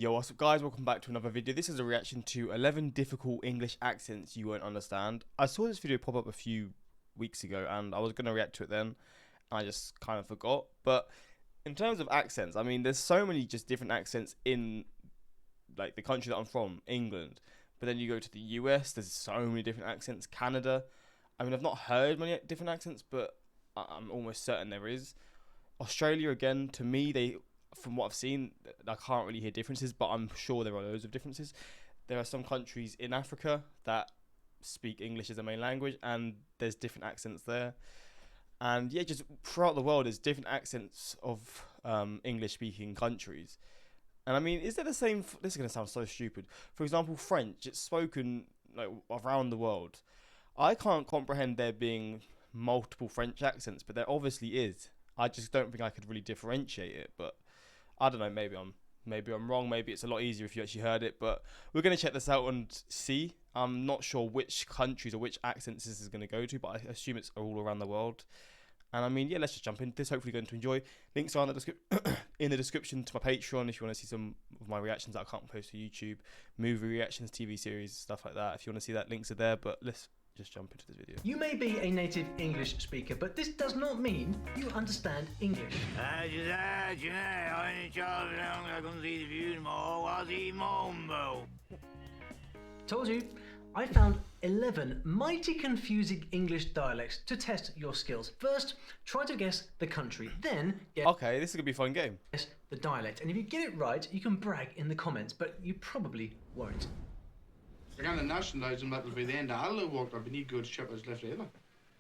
Yo, what's up guys, welcome back to another video. This is a reaction to 11 difficult English accents you won't understand. I saw this video pop up a few weeks ago and I was going to react to it then. I just kind of forgot. But in terms of accents, I mean, there's so many just different accents in like the country that I'm from, England. But then you go to the US, there's so many different accents. Canada, I mean, I've not heard many different accents, but I'm almost certain there is. Australia, again, to me, from what I've seen, I can't really hear differences, but I'm sure there are loads of differences. There are some countries in Africa that speak English as a main language, and there's different accents there. And yeah, just throughout the world, there's different accents of English-speaking countries. And I mean, is there the same? This is going to sound so stupid. For example, French, it's spoken like around the world. I can't comprehend there being multiple French accents, but there obviously is. I just don't think I could really differentiate it, but I don't know, maybe I'm wrong, maybe it's a lot easier if you actually heard it, but we're going to check this out and see. I'm not sure which countries or which accents this is going to go to, but I assume it's all around the world. And I mean, yeah, let's just jump into this. Hopefully you're going to enjoy. Links are in the description to my Patreon if you want to see some of my reactions that I can't post to YouTube, movie reactions, TV series, stuff like that. If you want to see that, links are there, but let's just jump into this video. You may be a native English speaker, but this does not mean you understand English. Told you, I found 11 mighty confusing English dialects to test your skills. First, try to guess the country, then guess okay, this is going to be a fun game. The dialect, and if you get it right, you can brag in the comments, but you probably won't. They're going to nationalise them, that'll be the end of all the work. There'll be no good shepherds left either.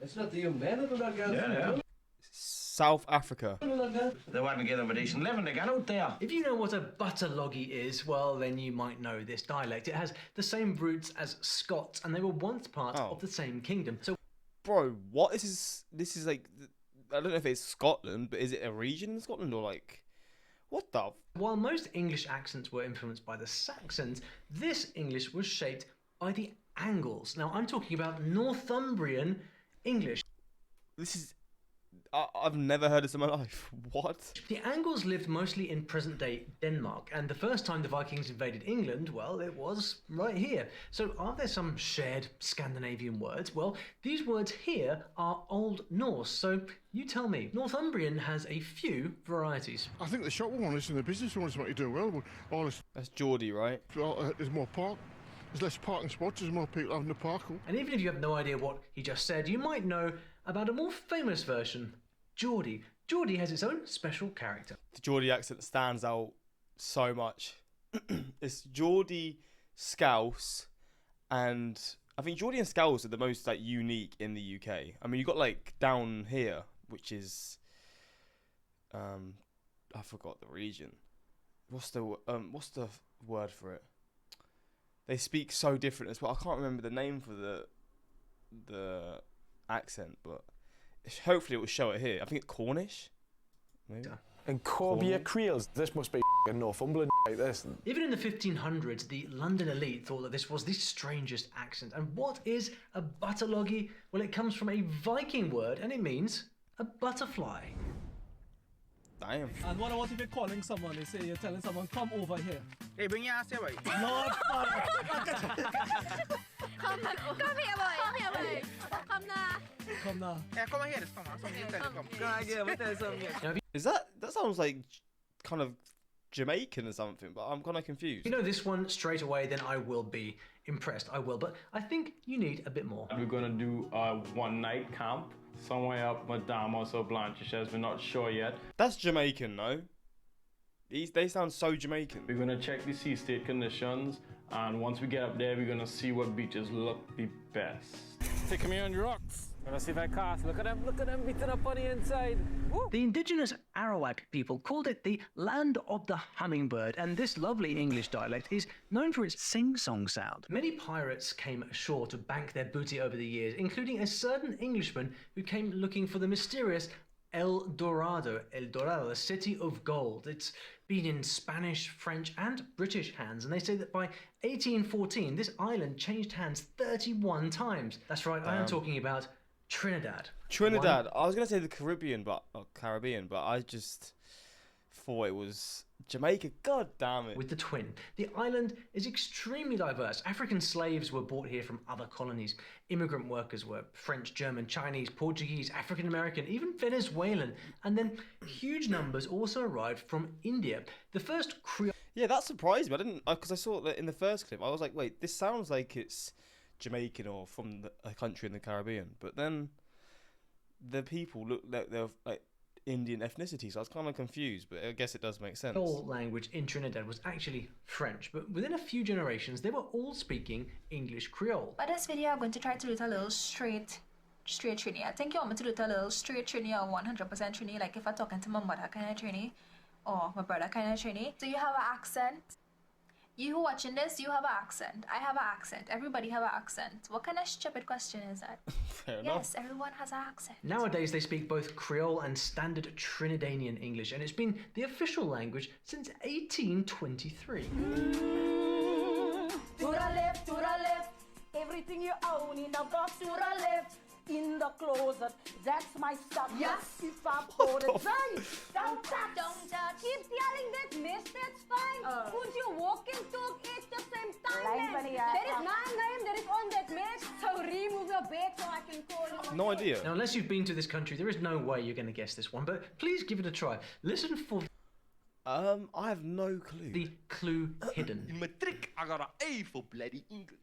It's not the young men that are not going to South Africa. They want to get over decent living, they got out there. If you know what a butterloggy is, well, then you might know this dialect. It has the same roots as Scots, and they were once part of the same kingdom. So, bro, what is this? Is like, I don't know if it's Scotland, but is it a region in Scotland or like, what the? While most English accents were influenced by the Saxons, this English was shaped by the Angles. Now, I'm talking about Northumbrian English. This is... I've never heard this in my life. What? The Angles lived mostly in present-day Denmark, and the first time the Vikings invaded England, well, it was right here. So are there some shared Scandinavian words? Well, these words here are Old Norse, so you tell me. Northumbrian has a few varieties. I think the shop owners and the business owners want to do well. All this, that's Geordie, right? There's more park. There's less parking spots, there's more people having to park. And even if you have no idea what he just said, you might know about a more famous version, Geordie. Geordie has its own special character. The Geordie accent stands out so much. It's Geordie, Scouse, and I think Geordie and Scouse are the most like unique in the UK. I mean, you got like down here, which is I forgot the region. What's the word for it? They speak so different as well. I can't remember the name for the accent, but hopefully it will show it here. I think it's Cornish. Maybe. And Corbier Creels. This must be Northumberland like this. Even in the 1500s, the London elite thought that this was the strangest accent. And what is a butterloggy? Well, it comes from a Viking word, and it means a butterfly. Damn. And what if you're calling someone, they say you're telling someone, come over here. Hey, bring your ass here, boy. No, Come here, boy. Come here, boy. Come now. come now. Yeah, come here, come on. Is that sounds like kind of Jamaican or something, but I'm kind of confused. You know this one straight away, then I will be impressed. I will, but I think you need a bit more. We're gonna do a one-night camp somewhere up Madamos or Blanchishes. We're not sure yet. That's Jamaican, no? They sound so Jamaican. We're gonna check the sea state conditions, and once we get up there, we're gonna see what beaches look the best. Take me on your rocks. Gonna see if I cast. Look at them beating up on the inside. Woo. The indigenous Arawak people called it the land of the hummingbird, and this lovely English dialect is known for its sing-song sound. Many pirates came ashore to bank their booty over the years, including a certain Englishman who came looking for the mysterious El Dorado, the city of gold. It's been in Spanish, French, and British hands, and they say that by 1814, this island changed hands 31 times. That's right, I am talking about Trinidad. Trinidad. I was gonna say the Caribbean, but I just thought it was Jamaica. God damn it. With the twin. The island is extremely diverse. African slaves were brought here from other colonies. Immigrant workers were French, German, Chinese, Portuguese, African American, even Venezuelan. And then huge numbers also arrived from India. The first Creole... Yeah, that surprised me. I didn't, because I saw that in the first clip. I was like, wait, this sounds like it's Jamaican or from a country in the Caribbean. But then the people look like they're like Indian ethnicity, so I was kind of confused, but I guess it does make sense. Creole language in Trinidad was actually French, but within a few generations, they were all speaking English Creole. But this video, I'm going to try to do it a little straight Trini. I think you want me to do it a little straight Trini or 100% Trini, like if I'm talking to my mother kind of Trini or my brother kind of Trini. So you have an accent. You who watching this, you have an accent. I have an accent. Everybody have an accent. What kind of stupid question is that? Fair enough. Yes, everyone has an accent. Nowadays, they speak both Creole and standard Trinidadian English, and it's been the official language since 1823. To the left, everything you own in the box. To the left, in the closet, that's my stuff. Yes, if I hold it right, don't touch. Don't touch. Keep yelling that, miss, that's fine. Could you walk and talk at the same time, man? There is my name that is on that match, so remove your bag so I can call you. No idea. Now, unless you've been to this country, there is no way you're going to guess this one, but please give it a try. Listen for I have no clue. the clue hidden. In matric, I got an A for bloody English.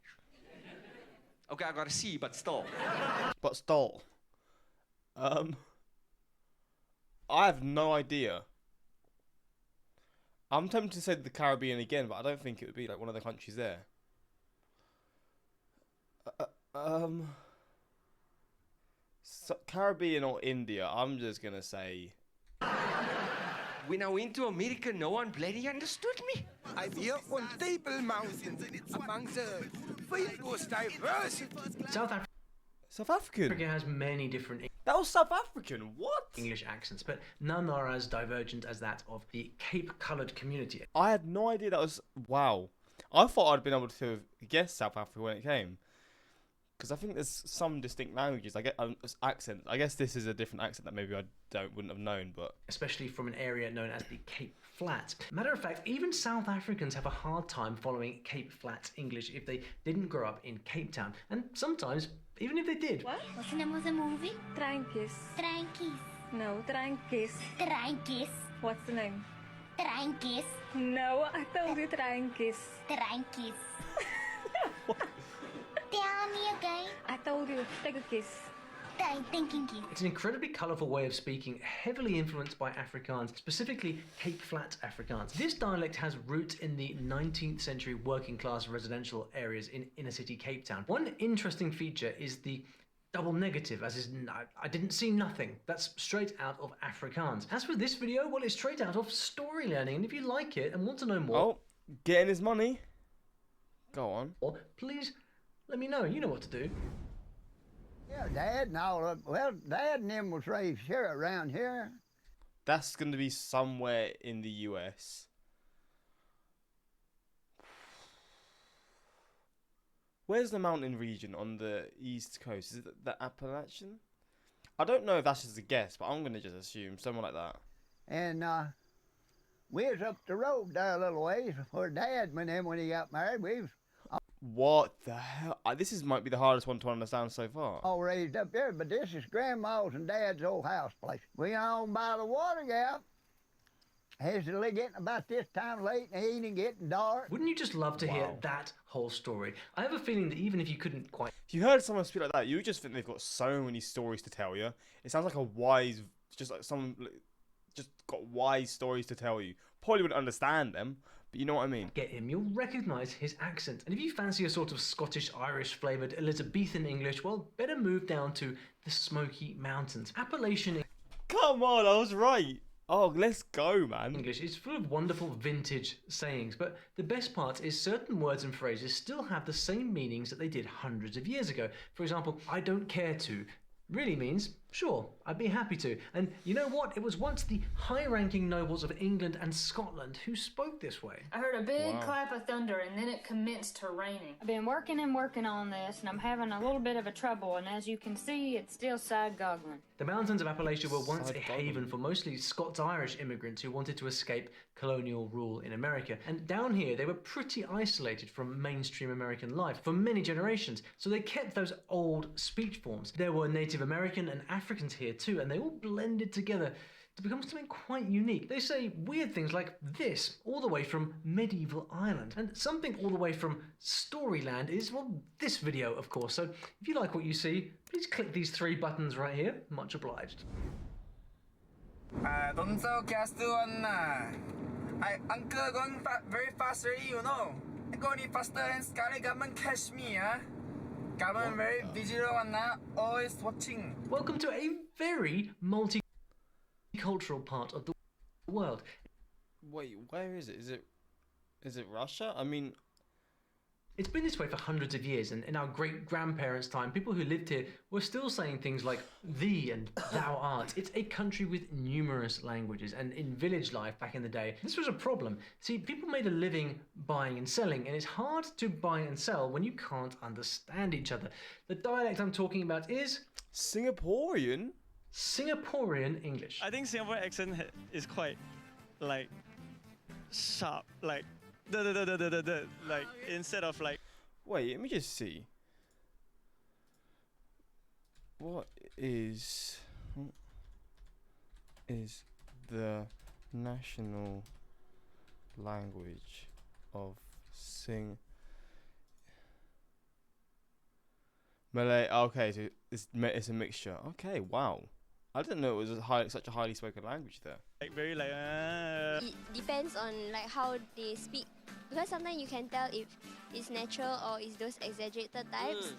Okay, I got a C, but still. But stall. I have no idea. I'm tempted to say the Caribbean again, but I don't think it would be like one of the countries there. So Caribbean or India, I'm just gonna say. When I went to America, no one bloody understood me. I'm here on Table Mountain, among the most diverse. South African. Africa has many different That was South African. What? English accents, but none are as divergent as that of the Cape-coloured community. I had no idea that was. Wow. I thought I'd been able to guess South Africa when it came. Because I think there's some distinct languages. I get accent. I guess this is a different accent that maybe I wouldn't have known, but especially from an area known as the Cape Flats. Matter of fact, even South Africans have a hard time following Cape Flats English if they didn't grow up in Cape Town, and sometimes even if they did. What? What's the name of the movie? Treintjies. Treintjies. No, Treintjies. Treintjies. What's the name? Treintjies. No, I told you Treintjies. Treintjies. Tell me again. I told you. Take a kiss. It's an incredibly colourful way of speaking, heavily influenced by Afrikaans, specifically Cape Flats Afrikaans. This dialect has roots in the 19th century working class residential areas in inner city Cape Town. One interesting feature is the double negative, as is I didn't see nothing. That's straight out of Afrikaans. As for this video, well, it's straight out of story learning, and if you like it and want to know more... Oh, getting his money. Go on. Please let me know. You know what to do. Yeah, Dad and all of, well, Dad and them was raised here around here. That's going to be somewhere in the US. Where's the mountain region on the east coast? Is it the Appalachian? I don't know if that's just a guess, but I'm going to just assume somewhere like that. And we was up the road there a little ways before Dad went in when he got married. We was what the hell? This might be the hardest one to understand so far. all raised up there, but this is Grandma's and Dad's old house place. We on by the water gap. It's getting about this time late in the evening, getting dark. Wouldn't you just love to hear that whole story? I have a feeling that even if you couldn't quite... If you heard someone speak like that, you would just think they've got so many stories to tell you. It sounds like a wise... Just like someone just got wise stories to tell you. Probably wouldn't understand them, but you know what I mean. Get him, you'll recognise his accent. And if you fancy a sort of Scottish-Irish flavoured Elizabethan English, well, better move down to the Smoky Mountains. Appalachian... Come on, I was right. Oh, let's go, man. English is full of wonderful vintage sayings, but the best part is certain words and phrases still have the same meanings that they did hundreds of years ago. For example, I don't care to really means Sure, I'd be happy to. And you know what? It was once the high-ranking nobles of England and Scotland who spoke this way. I heard a big clap of thunder and then it commenced to raining. I've been working on this and I'm having a little bit of a trouble, and as you can see, it's still side-goggling. The mountains of Appalachia were once a haven for mostly Scots-Irish immigrants who wanted to escape colonial rule in America. And down here, they were pretty isolated from mainstream American life for many generations, so they kept those old speech forms. There were Native American and Africans here too, and they all blended together to become something quite unique. They say weird things like this, all the way from medieval Ireland. And something all the way from Storyland is, well, this video, of course. So if you like what you see, please click these 3 buttons right here. Much obliged. Don't so cast one. Uncle going very fast already, you know. Going faster than Scarlet government catch me, huh? Government very vigilant one now, always watching. Welcome to a very multicultural part of the world. Wait, where is it? Is it Russia? I mean, it's been this way for hundreds of years, and in our great-grandparents' time, people who lived here were still saying things like thee and thou art. It's a country with numerous languages, and in village life back in the day, this was a problem. See, people made a living buying and selling, and it's hard to buy and sell when you can't understand each other. The dialect I'm talking about is Singaporean? Singaporean English. I think Singapore accent is quite, like, sharp, like, like instead of like. Wait, let me just see. What is the national language of Malay? Okay, so it's a mixture. Okay, wow. I didn't know it was such a highly spoken language there. Like very like. It depends on like how they speak, because sometimes you can tell if it's natural or it's those exaggerated types.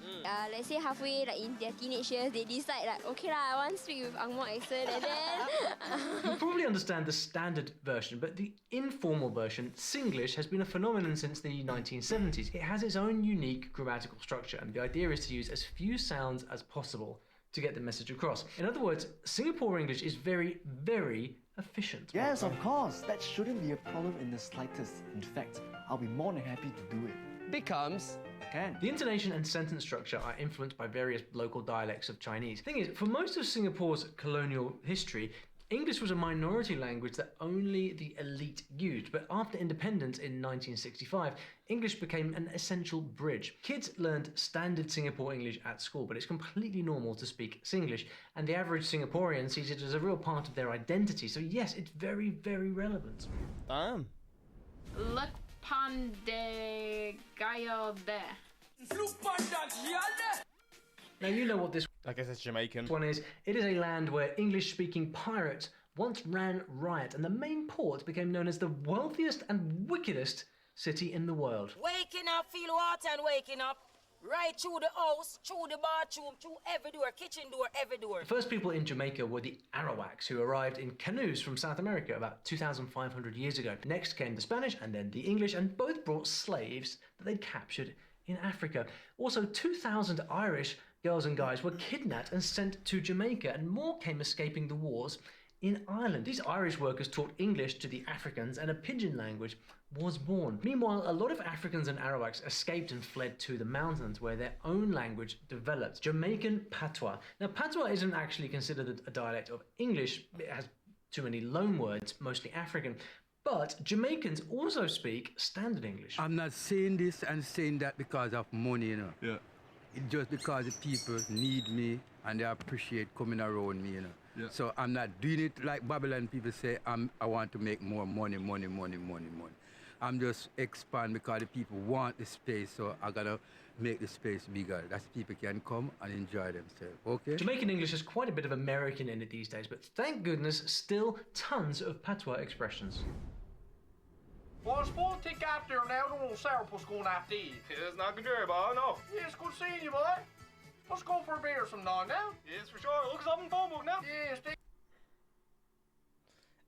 Let's say halfway like in their teenage years they decide like, okay lah, I want to speak with Ang Moh accent, and then You probably understand the standard version, but the informal version, Singlish, has been a phenomenon since the 1970s. It has its own unique grammatical structure, and the idea is to use as few sounds as possible to get the message across. In other words, Singapore English is very, very efficient. Yes, of course. That shouldn't be a problem in the slightest. In fact, I'll be more than happy to do it. Becomes can. The intonation and sentence structure are influenced by various local dialects of Chinese. Thing is, for most of Singapore's colonial history, English was a minority language that only the elite used, but after independence in 1965, English became an essential bridge. Kids learned standard Singapore English at school, but it's completely normal to speak Singlish, and the average Singaporean sees it as a real part of their identity, so yes, it's very, very relevant. Damn. Look pon the guy there. Now you know what this I guess it's Jamaican. one is. It is a land where English-speaking pirates once ran riot, and the main port became known as the wealthiest and wickedest city in the world. Waking up, feel water and waking up. Right through the house, through the bathroom, through every door, kitchen door, every door. The first people in Jamaica were the Arawaks, who arrived in canoes from South America about 2,500 years ago. Next came the Spanish and then the English, and both brought slaves that they'd captured in Africa. Also, 2,000 Irish girls and guys were kidnapped and sent to Jamaica, and more came escaping the wars in Ireland. These Irish workers taught English to the Africans, and a pidgin language was born. Meanwhile, a lot of Africans and Arawaks escaped and fled to the mountains, where their own language developed, Jamaican patois. Now, patois isn't actually considered a dialect of English. It has too many loan words, mostly African. But Jamaicans also speak standard English. I'm not saying this and saying that because of money, you know. Yeah. It's just because the people need me and they appreciate coming around me, you know. Yeah. So I'm not doing it like Babylon people say, I want to make more money. I'm just expand because the people want the space, so I gotta make the space bigger. That people can come and enjoy themselves, okay? Jamaican English has quite a bit of American in it these days, but thank goodness, still tons of patois expressions. Well, it's full tick out there now. The little sourpuss going after you. It's not good, boy, no. Yeah, it's good seeing you, boy. Let's go for a beer sometime now. Yes, for sure. Look us up in phone book now. Yeah, stay.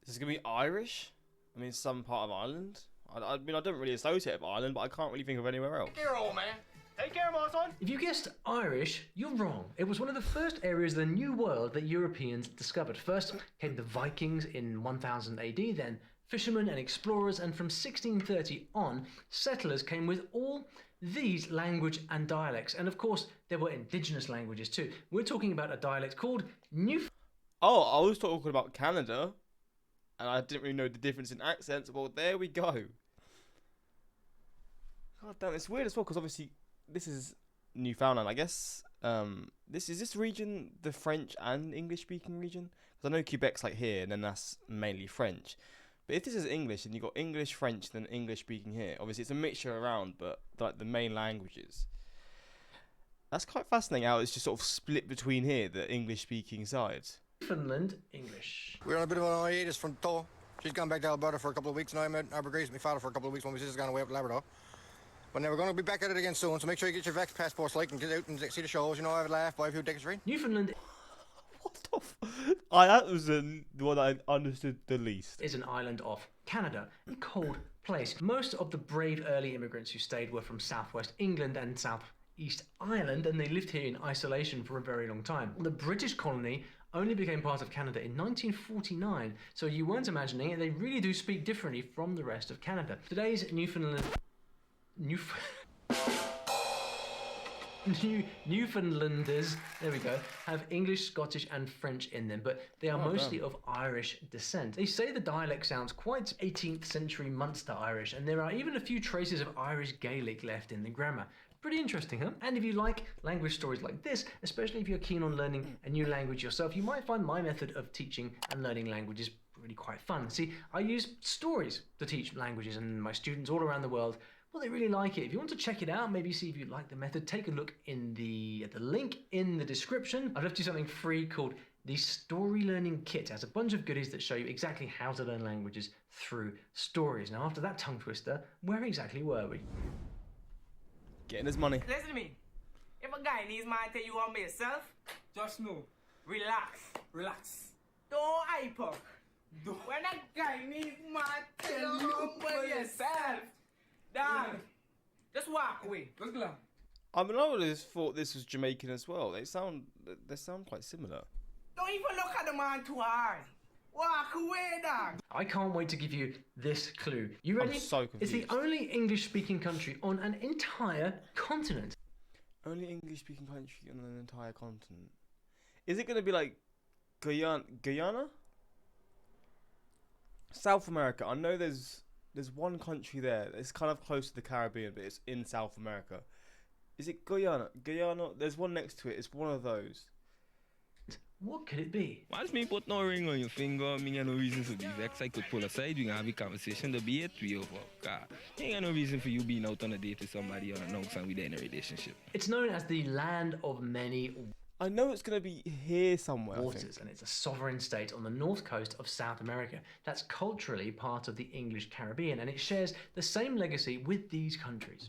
Is this gonna be Irish? I mean, some part of Ireland. I mean, I don't really associate with Ireland, but I can't really think of anywhere else. Here, old man. Take care, my son. If you guessed Irish, you're wrong. It was one of the first areas of the New World that Europeans discovered. First came the Vikings in 1000 AD, then fishermen and explorers, and from 1630 on, settlers came with all these language and dialects. And of course, there were indigenous languages too. We're talking about a dialect called Oh, I was talking about Canada, and I didn't really know the difference in accents. Well, there we go. God damn, it's weird as well, because obviously this is Newfoundland. I guess this region the French and English speaking region? Because I know Quebec's like here, and then that's mainly French. But if this is English, and you got English, French, then English speaking here, obviously it's a mixture around, but like the main languages. That's quite fascinating how it's just sort of split between here, the English speaking sides. Newfoundland English. We're on a bit of an hiatus from Toh. She's gone back to Alberta for a couple of weeks now. I'm at Abergris with my father for a couple of weeks when my sister's gone away up to Labrador. But now we're going to be back at it again soon, so make sure you get your Vex passports like and get out and see the shows, you know, have a laugh, buy a few tickets free. Newfoundland. That was the one I understood the least. Is an island off Canada, a cold place. Most of the brave early immigrants who stayed were from southwest England and southeast Ireland, and they lived here in isolation for a very long time. The British colony only became part of Canada in 1949, so you weren't imagining it, they really do speak differently from the rest of Canada. Today's Newfoundlanders, there we go, have English, Scottish and French in them, but they are mostly of Irish descent. They say the dialect sounds quite 18th century Munster Irish, and there are even a few traces of Irish Gaelic left in the grammar. Pretty interesting, huh? And if you like language stories like this, especially if you're keen on learning a new language yourself, you might find my method of teaching and learning languages really quite fun. See, I use stories to teach languages, and my students all around the world, well, they really like it. If you want to check it out, maybe see if you like the method, take a look in at the link in the description. I've left you something free called the Story Learning Kit. It has a bunch of goodies that show you exactly how to learn languages through stories. Now, after that tongue twister, where exactly were we? Getting his money. Listen to me. If a guy needs man tell you on yourself, just know. Relax. Relax. Don't hype up. When a guy needs man tell you on yourself, damn. Just walk away. Just go. I mean, I always thought this was Jamaican as well. They sound quite similar. Don't even look at the man too hard. Walk away, dog. I can't wait to give you this clue. You ready? I'm so confused. It's the only English-speaking country on an entire continent. Only English-speaking country on an entire continent. Is it going to be like Guyana? South America. I know there's one country there. It's kind of close to the Caribbean, but it's in South America. Is it Guyana? Guyana? There's one next to it. It's one of those. What could it be? Once me put no ring on your finger, me got no reason to be vexed. I could pull aside, we can have a conversation to be a 3 or 4. God, ain't got no reason for you being out on a date with somebody on a long time with in a relationship. It's known as the land of many I know it's going to be here somewhere. waters, and it's a sovereign state on the north coast of South America that's culturally part of the English Caribbean, and it shares the same legacy with these countries.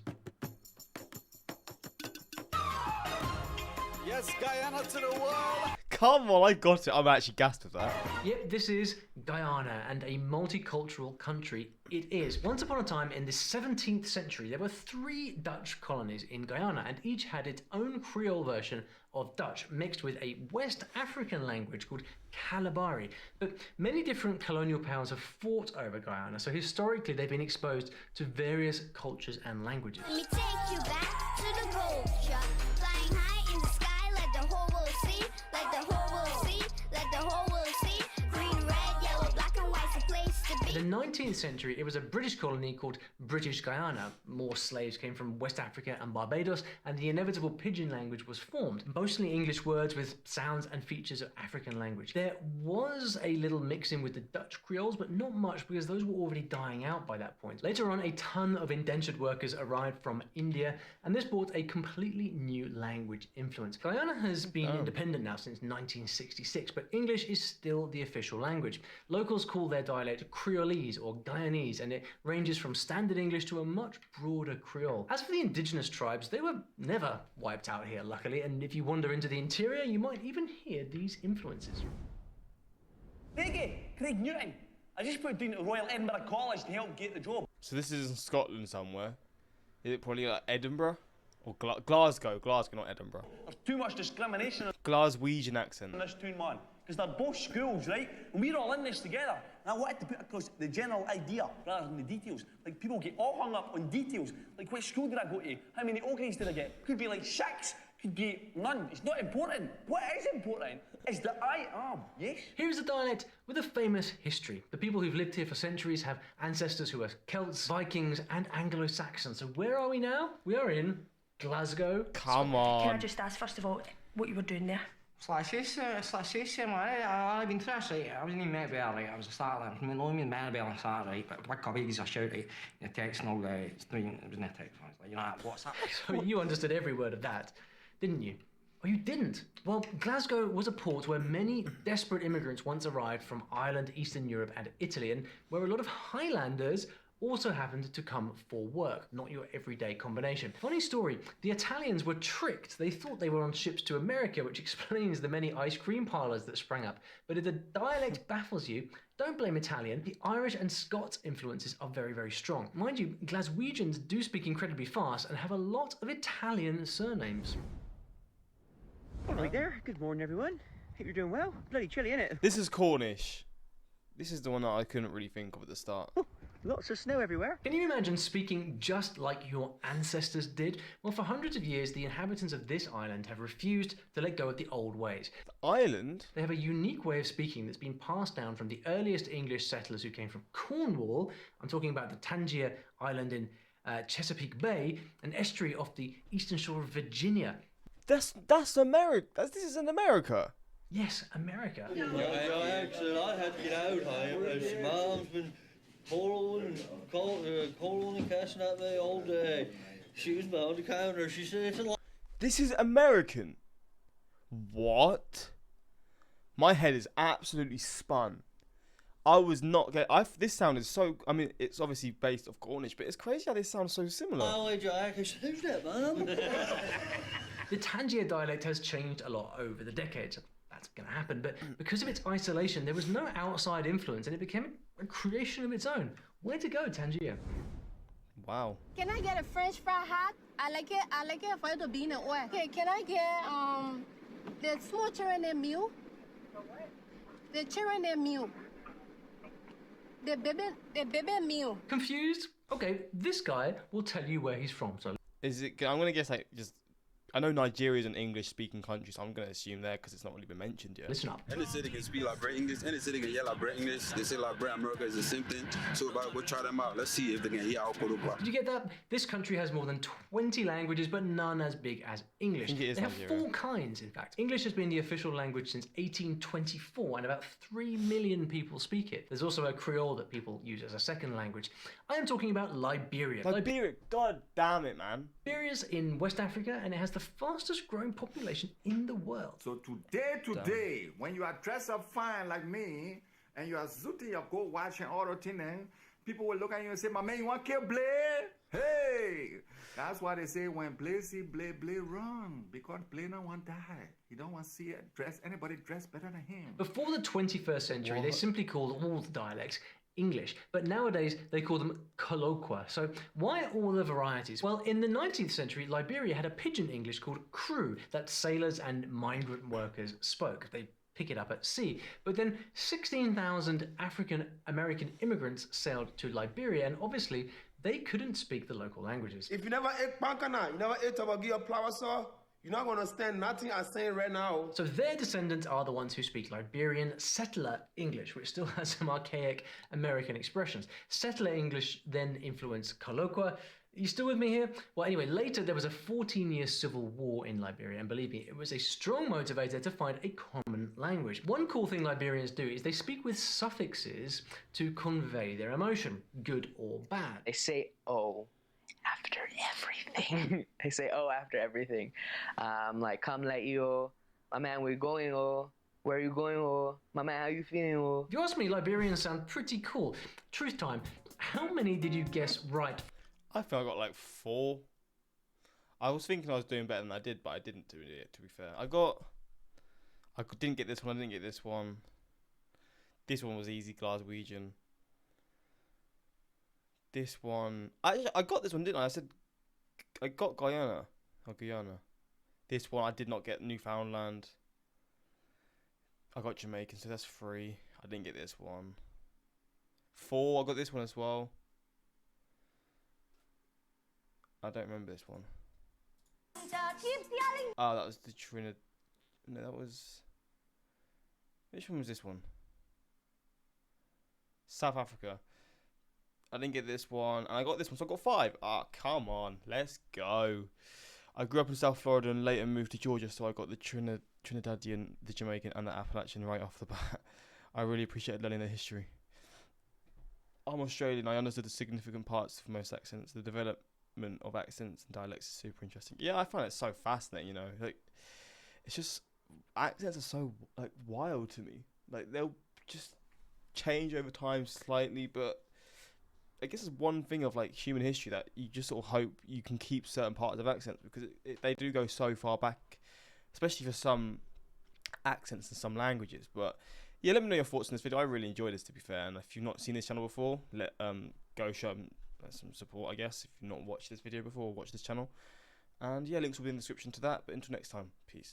Yes, Guyana to the world. Come on, I got it. I'm actually gassed with that. Yep, this is Guyana, and a multicultural country it is. Once upon a time in the 17th century, there were 3 Dutch colonies in Guyana, and each had its own Creole version of Dutch, mixed with a West African language called Kalabari. But many different colonial powers have fought over Guyana, so historically they've been exposed to various cultures and languages. Let me take you back to the gold shop, flying high in the sky, let the whole world see, let the whole world see, let the whole world see. Green, red, yellow, black and white's the place to be. In the 19th century, it was a British colony called British Guyana. More slaves came from West Africa and Barbados, and the inevitable pidgin language was formed. Mostly English words with sounds and features of African language. There was a little mixing with the Dutch Creoles, but not much because those were already dying out by that point. Later on, a ton of indentured workers arrived from India, and this brought a completely new language influence. Guyana has been independent now since 1966, but English is still the official language. Locals call their dialect Creolese or Guyanese, and it ranges from standard English to a much broader Creole. As for the indigenous tribes, they were never wiped out here, luckily, and if you wander into the interior, you might even hear these influences. Craig Newton. I just put down to Royal Edinburgh College to help get the job. So this is in Scotland somewhere. Is it probably like Edinburgh? Or Glasgow, not Edinburgh. There's too much discrimination Glaswegian accent. in this tune, man. Because they're both schools, right? And we're all in this together. And I wanted to put across the general idea rather than the details. Like, people get all hung up on details. Like, what school did I go to? How many O grades did I get? Could be like 6, could be none. It's not important. What is important is that I am, yes? Here's a dialect with a famous history. The people who've lived here for centuries have ancestors who are Celts, Vikings, and Anglo-Saxons. So where are we now? We are in Glasgow. Come on. Can I just ask, first of all, what you were doing there? Slashes, man. I've been through this, right? I was in Medbell, right? I was a starter. I mean, only in Medbell on Saturday, right? But what colleagues I shout, right? The text and all that. It was not text. I was like, you know, what's that? So you understood every word of that, didn't you? Oh, you didn't? Well, Glasgow was a port where many desperate immigrants once arrived from Ireland, Eastern Europe, and Italy, and where a lot of Highlanders also happened to come for work, not your everyday combination. Funny story, the Italians were tricked. They thought they were on ships to America, which explains the many ice cream parlours that sprang up. But if the dialect baffles you, don't blame Italian. The Irish and Scots influences are very, very strong. Mind you, Glaswegians do speak incredibly fast and have a lot of Italian surnames. All right there. Good morning, everyone. Hope you're doing well. Bloody chilly, innit? This is Cornish. This is the one that I couldn't really think of at the start. Lots of snow everywhere. Can you imagine speaking just like your ancestors did? Well, for hundreds of years, the inhabitants of this island have refused to let go of the old ways. The island? They have a unique way of speaking that's been passed down from the earliest English settlers who came from Cornwall. I'm talking about the Tangier Island in Chesapeake Bay, an estuary off the eastern shore of Virginia. That's America. This is in America. Yes, America. I had to get out. Mom's been calling and casting at me all day. She was behind the counter. She said it's a lot. This is American. What? My head is absolutely spun. I was not getting. This sounded so. I mean, it's obviously based off Cornish, but it's crazy how this sounds so similar. Oh, Jack, who's that, man? The Tangier dialect has changed a lot over the decades. That's going to happen, but because of its isolation, there was no outside influence, and it became a creation of its own. Way to go, Tangier. Wow. Can I get a French fry hot? I like it if I do bean and oil. Okay, can I get the small children and meal? The children and meal. The baby meal. Confused? Okay, this guy will tell you where he's from. So is it? I'm gonna guess like just. I know Nigeria is an English-speaking country, so I'm going to assume there because it's not really been mentioned yet. Listen up. Any city can speak like Brit English. Any city can yell like Brit English. They say like Brit America is the same thing. So we'll try them out. Let's see if they can hear our Kodoba. Did you get that? This country has more than 20 languages, but none as big as English. They have Nigeria. 4 kinds, in fact. English has been the official language since 1824, and about 3 million people speak it. There's also a Creole that people use as a second language. I am talking about Liberia. Liberia, god damn it, man. Liberia's in West Africa, and it has the fastest growing population in the world. So today, when you are dressed up fine like me, and you are zooting your gold watch and auto tuning, people will look at you and say, my man, you want to kill Blade? Hey! That's why they say when Blade see Blade run, because Blade don't want to die. He don't want to see anybody dressed better than him. Before the 21st century, they simply called all the dialects English, but nowadays they call them colloqua. So why all the varieties? Well, in the 19th century, Liberia had a pidgin English called crew that sailors and migrant workers spoke. They pick it up at sea. But then 16,000 African American immigrants sailed to Liberia, and obviously they couldn't speak the local languages. If you never ate pankana, you never ate tabagia flour saw, you're not going to understand nothing I'm saying right now. So their descendants are the ones who speak Liberian settler English, which still has some archaic American expressions. Settler English then influenced colloqua. You still with me here? Well, anyway, later there was a 14-year civil war in Liberia, and believe me, it was a strong motivator to find a common language. One cool thing Liberians do is they speak with suffixes to convey their emotion, good or bad. They say "oh" after everything. They say "oh" after everything. Like, come let you, my man, we're going, oh. Where are you going, oh? My man, how you feeling, oh? If you ask me, Liberians sound pretty cool. Truth time, how many did you guess right? I think I got like 4. I was thinking I was doing better than I did, but I didn't do it, to be fair. I didn't get this one, I didn't get this one. This one was easy, Glaswegian. This one, I got this one, didn't I? I got Guyana. or Guyana. This one I did not get Newfoundland. I got Jamaican, so that's 3. I didn't get this one. 4, I got this one as well. I don't remember this one. Oh, that was the Trinidad. No, that was... Which one was this one? South Africa. I didn't get this one, and I got this one, so I got 5. Ah, come on, let's go. I grew up in South Florida and later moved to Georgia, so I got the Trinidadian, the Jamaican, and the Appalachian right off the bat. I really appreciated learning their history. I'm Australian. I understood the significant parts of most accents. The development of accents and dialects is super interesting. Yeah, I find it so fascinating. You know, like it's just accents are so like wild to me. Like they'll just change over time slightly, but I guess it's one thing of like human history that you just sort of hope you can keep certain parts of accents because they do go so far back, especially for some accents and some languages. But yeah, let me know your thoughts on this video. I really enjoyed this, to be fair, and if you've not seen this channel before, go show them some support, I guess. If you've not watched this video before, watch this channel. And yeah, links will be in the description to that. But until next time, peace.